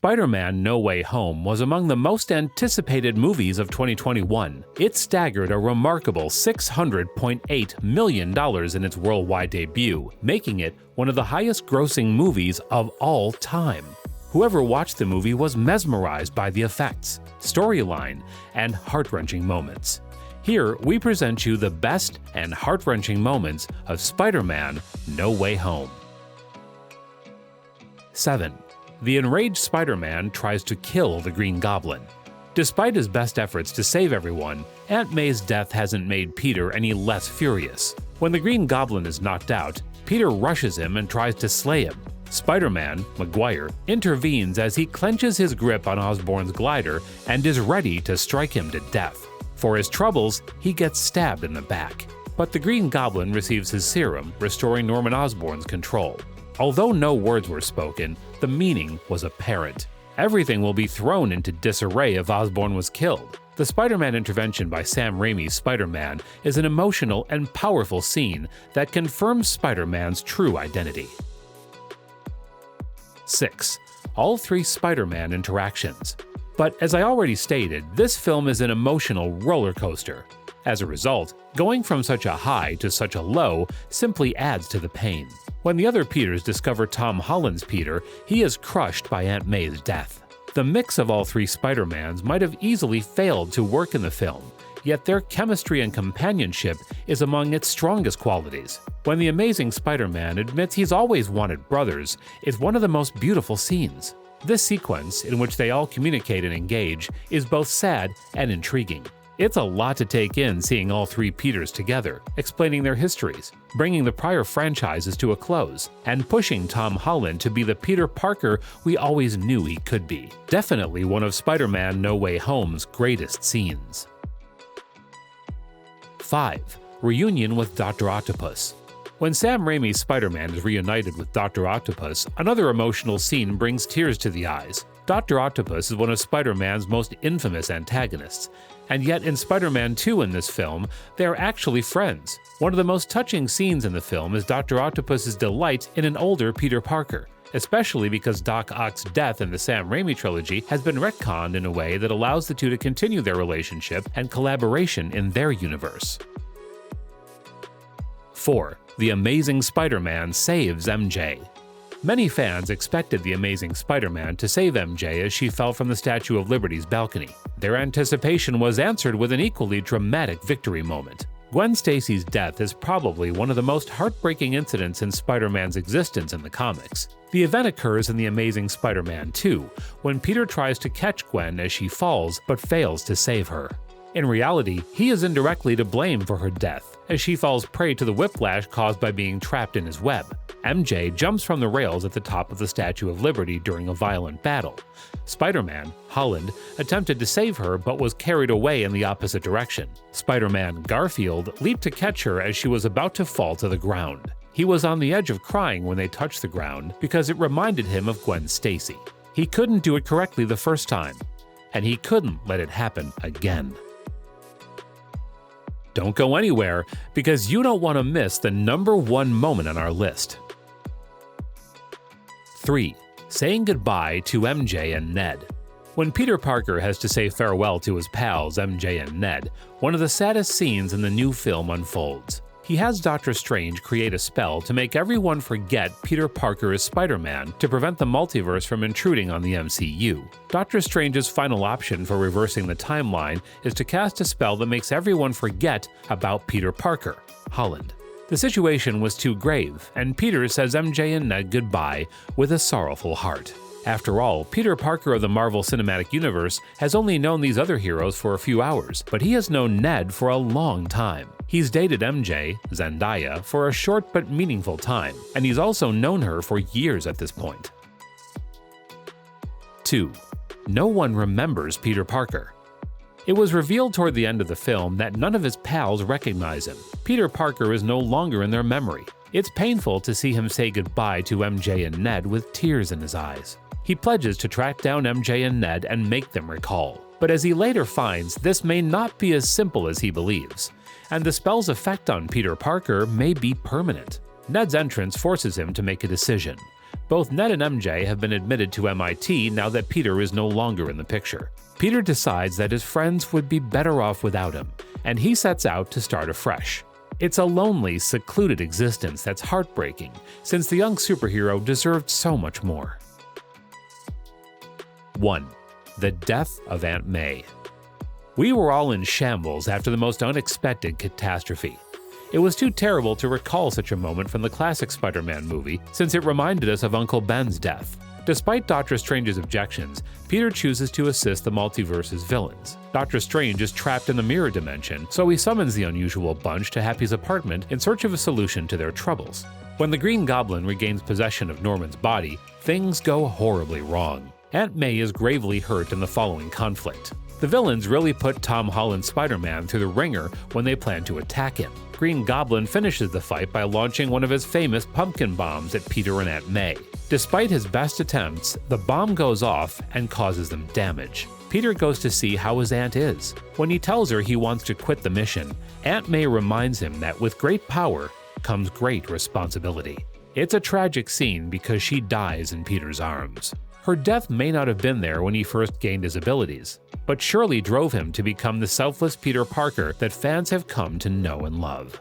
Spider-Man No Way Home was among the most anticipated movies of 2021. It staggered a remarkable $600.8 million in its worldwide debut, making it one of the highest-grossing movies of all time. Whoever watched the movie was mesmerized by the effects, storyline, and heart-wrenching moments. Here, we present you the best and heart-wrenching moments of Spider-Man No Way Home. 7. The enraged Spider-Man tries to kill the Green Goblin. Despite his best efforts to save everyone, Aunt May's death hasn't made Peter any less furious. When the Green Goblin is knocked out, Peter rushes him and tries to slay him. Spider-Man, Maguire, intervenes as he clenches his grip on Osborn's glider and is ready to strike him to death. For his troubles, he gets stabbed in the back. But the Green Goblin receives his serum, restoring Norman Osborn's control. Although no words were spoken, the meaning was apparent. Everything will be thrown into disarray if Osborn was killed. The Spider-Man intervention by Sam Raimi's Spider-Man is an emotional and powerful scene that confirms Spider-Man's true identity. 6. All three Spider-Man interactions. But as I already stated, this film is an emotional roller coaster. As a result, going from such a high to such a low simply adds to the pain. When the other Peters discover Tom Holland's Peter, he is crushed by Aunt May's death. The mix of all three Spider-Mans might have easily failed to work in the film, yet their chemistry and companionship is among its strongest qualities. When the Amazing Spider-Man admits he's always wanted brothers is one of the most beautiful scenes. This sequence, in which they all communicate and engage, is both sad and intriguing. It's a lot to take in seeing all three Peters together, explaining their histories, bringing the prior franchises to a close, and pushing Tom Holland to be the Peter Parker we always knew he could be. Definitely one of Spider-Man No Way Home's greatest scenes. 5. Reunion with Dr. Octopus. When Sam Raimi's Spider-Man is reunited with Dr. Octopus, another emotional scene brings tears to the eyes. Dr. Octopus is one of Spider-Man's most infamous antagonists, and yet in Spider-Man 2 in this film, they are actually friends. One of the most touching scenes in the film is Dr. Octopus's delight in an older Peter Parker, especially because Doc Ock's death in the Sam Raimi trilogy has been retconned in a way that allows the two to continue their relationship and collaboration in their universe. 4. The Amazing Spider-Man saves MJ. Many fans expected the Amazing Spider-Man to save MJ as she fell from the Statue of Liberty's balcony. Their anticipation was answered with an equally dramatic victory moment. Gwen Stacy's death is probably one of the most heartbreaking incidents in Spider-Man's existence in the comics. The event occurs in The Amazing Spider-Man 2, when Peter tries to catch Gwen as she falls but fails to save her. In reality, he is indirectly to blame for her death, as she falls prey to the whiplash caused by being trapped in his web. MJ jumps from the rails at the top of the Statue of Liberty during a violent battle. Spider-Man, Holland, attempted to save her but was carried away in the opposite direction. Spider-Man, Garfield, leaped to catch her as she was about to fall to the ground. He was on the edge of crying when they touched the ground because it reminded him of Gwen Stacy. He couldn't do it correctly the first time, and he couldn't let it happen again. Don't go anywhere, because you don't want to miss the number one moment on our list. 3. Saying goodbye to MJ and Ned. When Peter Parker has to say farewell to his pals MJ and Ned, one of the saddest scenes in the new film unfolds. He has Doctor Strange create a spell to make everyone forget Peter Parker is Spider-Man to prevent the multiverse from intruding on the MCU. Doctor Strange's final option for reversing the timeline is to cast a spell that makes everyone forget about Peter Parker, Holland. The situation was too grave, and Peter says MJ and Ned goodbye with a sorrowful heart. After all, Peter Parker of the Marvel Cinematic Universe has only known these other heroes for a few hours, but he has known Ned for a long time. He's dated MJ, Zendaya, for a short but meaningful time, and he's also known her for years at this point. 2. No one remembers Peter Parker. It was revealed toward the end of the film that none of his pals recognize him. Peter Parker is no longer in their memory. It's painful to see him say goodbye to MJ and Ned with tears in his eyes. He pledges to track down MJ and Ned and make them recall. But as he later finds, this may not be as simple as he believes, and the spell's effect on Peter Parker may be permanent. Ned's entrance forces him to make a decision. Both Ned and MJ have been admitted to MIT now that Peter is no longer in the picture. Peter decides that his friends would be better off without him, and he sets out to start afresh. It's a lonely, secluded existence that's heartbreaking, since the young superhero deserved so much more. 1. The death of Aunt May. We were all in shambles after the most unexpected catastrophe. It was too terrible to recall such a moment from the classic Spider-Man movie, since it reminded us of Uncle Ben's death. Despite Doctor Strange's objections, Peter chooses to assist the multiverse's villains. Doctor Strange is trapped in the mirror dimension, so he summons the unusual bunch to Happy's apartment in search of a solution to their troubles. When the Green Goblin regains possession of Norman's body, things go horribly wrong. Aunt May is gravely hurt in the following conflict. The villains really put Tom Holland's Spider-Man through the ringer when they plan to attack him. Green Goblin finishes the fight by launching one of his famous pumpkin bombs at Peter and Aunt May. Despite his best attempts, the bomb goes off and causes them damage. Peter goes to see how his aunt is. When he tells her he wants to quit the mission, Aunt May reminds him that with great power comes great responsibility. It's a tragic scene because she dies in Peter's arms. Her death may not have been there when he first gained his abilities, but surely drove him to become the selfless Peter Parker that fans have come to know and love.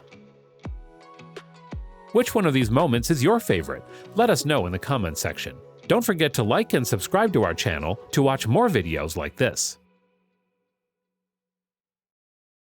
Which one of these moments is your favorite? Let us know in the comments section. Don't forget to like and subscribe to our channel to watch more videos like this.